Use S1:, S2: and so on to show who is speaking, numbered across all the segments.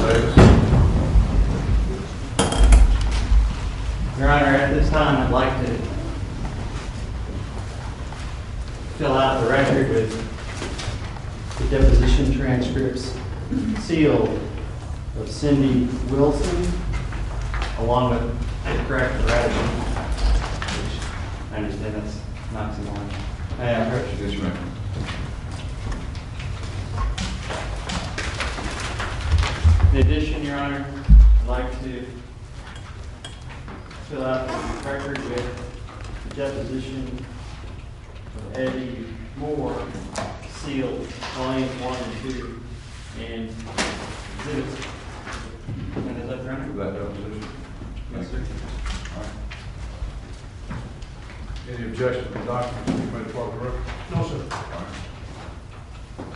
S1: Davis.
S2: Your Honor, at this time, I'd like to fill out the record with the deposition transcripts sealed of Cindy Wilson, along with the correct correction, which I understand that's not too long.
S1: Yes, you may.
S2: In addition, Your Honor, I'd like to fill out the record with the deposition of Eddie Moore, sealed volumes 1 and 2, and exhibits. And is that, Your Honor?
S1: That deposition.
S2: Yes, sir.
S1: All right. Any objection to the documents you made part of the record?
S3: No, sir.
S1: All right.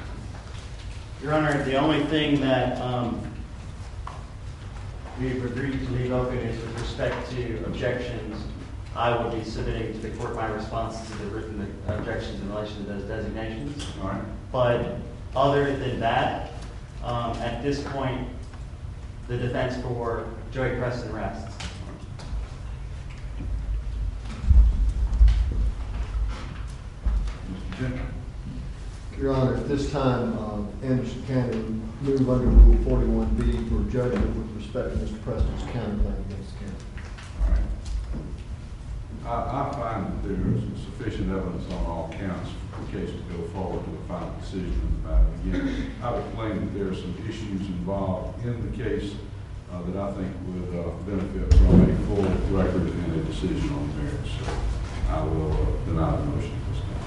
S2: Your Honor, the only thing that we've agreed to leave open is with respect to objections. I will be submitting to the court my response to the written objections in relation to those designations.
S1: All right.
S2: But other than that, at this point, the defense for Joey Preston rests.
S1: Mr. Gentry.
S4: Your Honor, at this time, Anderson County move under Rule 41B for judgment with respect to Mr. Preston's counterclaim against the county.
S1: All right. I find that there is sufficient evidence on all counts for the case to go forward to a final decision in the matter. Again, I would claim that there are some issues involved in the case that I think would benefit from a full record and a decision on the merits. So I will deny the motion at this time.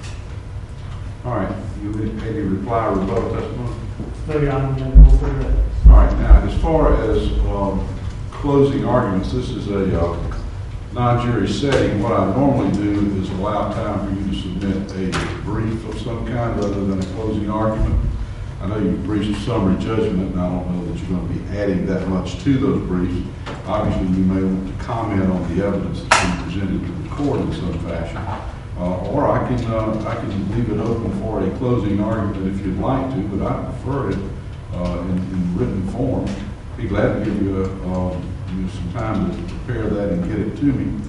S1: All right. You any reply or rebuttal testimony?
S3: No, Your Honor, no further.
S1: All right. Now, as far as closing arguments, this is a non-jury setting. What I normally do is allow time for you to submit a brief of some kind rather than a closing argument. I know you've briefed summary judgment, and I don't know that you're going to be adding that much to those briefs. Obviously, you may want to comment on the evidence that's been presented to the court in some fashion. Or I can leave it open for a closing argument if you'd like to, but I prefer it in written form. Be glad to give you some time to prepare that and get it to me.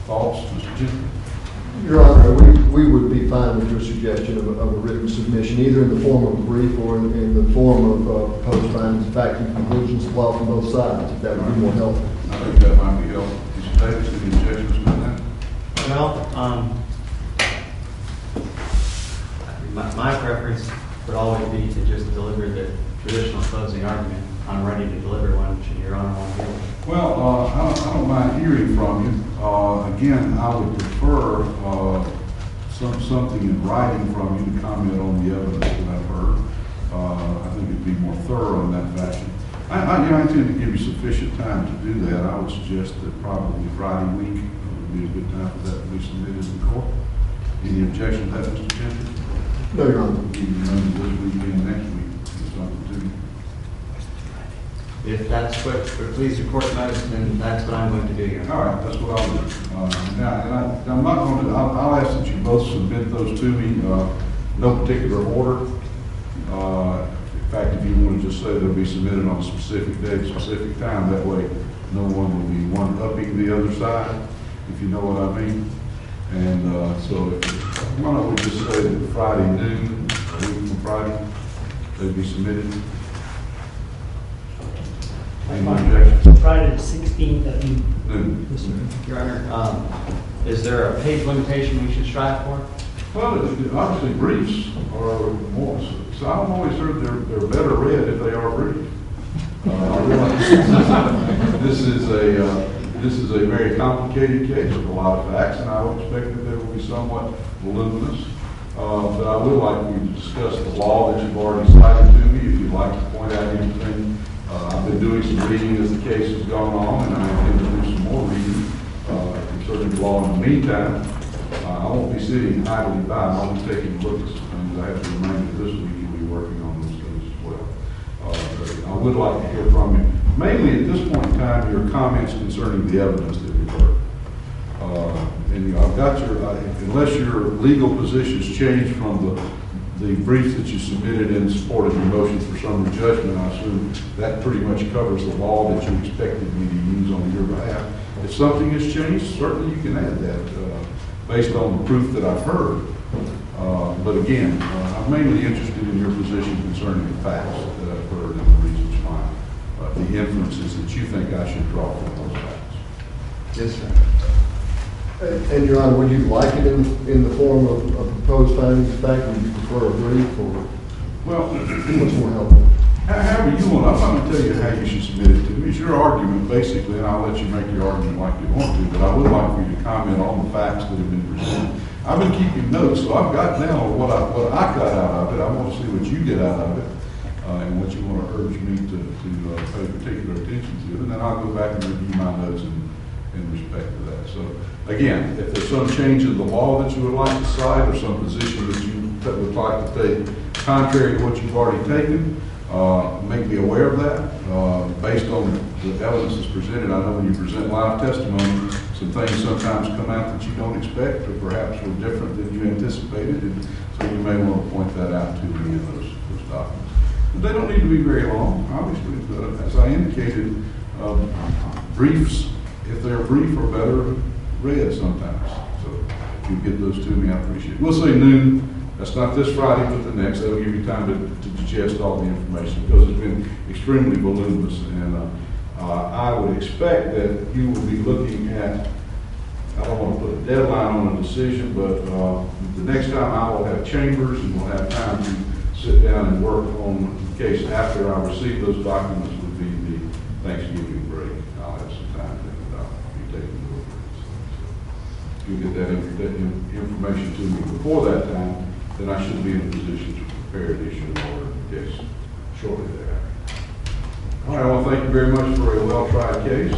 S1: Thoughts, Mr. Gentry?
S4: Your Honor, we would be fine with your suggestion of a written submission, either in the form of a brief or in the form of proposed findings, facts, and conclusions of law from both sides, if that would be more helpful.
S1: I think that might be helpful. Mr. Davis, any objections to that?
S2: Well, my preference would always be to just deliver the traditional closing argument. I'm ready to deliver one, should Your Honor want to hear one.
S1: Well, I don't mind hearing from you. Again, I would prefer something in writing from you to comment on the evidence that I've heard. I think it'd be more thorough in that fashion. I intend to give you sufficient time to do that. I would suggest that probably Friday week would be a good time for that to be submitted in court. Any objection to that, Mr. Gentry?
S4: No, Your Honor.
S1: Even though this week and next week is something to do.
S2: If that's what would please the court most, then that's what I'm going to do, Your Honor.
S1: All right, that's what I'll do. Now, and I'm not going to, I'll ask that you both submit those to me, no particular order. In fact, if you want to just say they'll be submitted on a specific date, specific time, that way no one will be one-upping the other side, if you know what I mean. And so why don't we just say that Friday noon, a week from Friday, they'll be submitted. Any objections?
S3: Friday the 16th at noon.
S1: Noon.
S3: Yes, sir.
S2: Your Honor, is there a page limitation we should strive for?
S1: Well, obviously briefs are more, so I've always heard they're better read if they are brief. I realize this is a very complicated case with a lot of facts, and I would expect that they will be somewhat voluminous. But I would like you to discuss the law that you've already cited to me, if you'd like to point out anything. I've been doing some reading as the case has gone on, and I intend to do some more reading concerning the law in the meantime. I won't be sitting idly by. I'll be taking a look at some things. I have the remainder of this week and be working on those things as well. I would like to hear from you. Mainly at this point in time, your comments concerning the evidence that we've heard. And I've got your, unless your legal positions change from the the brief that you submitted in support of your motion for summary judgment, I assume that pretty much covers the law that you expected me to use on your behalf. If something has changed, certainly you can add that based on the proof that I've heard. But again, I'm mainly interested in your position concerning the facts that I've heard and the reasons why, the inferences that you think I should draw from those facts.
S4: Yes, sir. And Your Honor, would you like it in the form of proposed findings of fact? Would you prefer a brief or
S1: Well,
S4: what's more helpful?
S1: however you want, I'm not going to tell you how you should submit it to me. It's your argument, basically, and I'll let you make your argument like you want to, but I would like for you to comment on the facts that have been presented. I've been keeping notes, so I've got down what I got out of it. I want to see what you get out of it, and what you want to urge me to pay particular attention to, and then I'll go back and review my notes in respect to that. So, again, if there's some change in the law that you would like to cite, or some position that you would like to take contrary to what you've already taken, make me aware of that. Based on the evidence that's presented, I know when you present live testimony, some things sometimes come out that you don't expect, or perhaps were different than you anticipated, and so you may want to point that out to me in those documents. But they don't need to be very long, obviously. As I indicated, briefs, if they're brief, are better read sometimes. So if you get those to me, I appreciate it. We'll say noon. That's not this Friday, but the next. That'll give you time to digest all the information, because it's been extremely voluminous. And I would expect that you will be looking at, I don't want to put a deadline on a decision, but the next time I will have chambers and we'll have time to sit down and work on the case after I receive those documents would be the Thanksgiving break. I'll have some time to think about you taking over. If you get that information to me before that time, then I should be in a position to prepare an issue order case shortly thereafter. All right, I want to thank you very much for a well-tried case.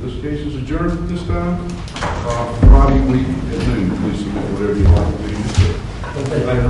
S1: This case is adjourned at this time. Friday week at noon. Please submit whatever you like to do.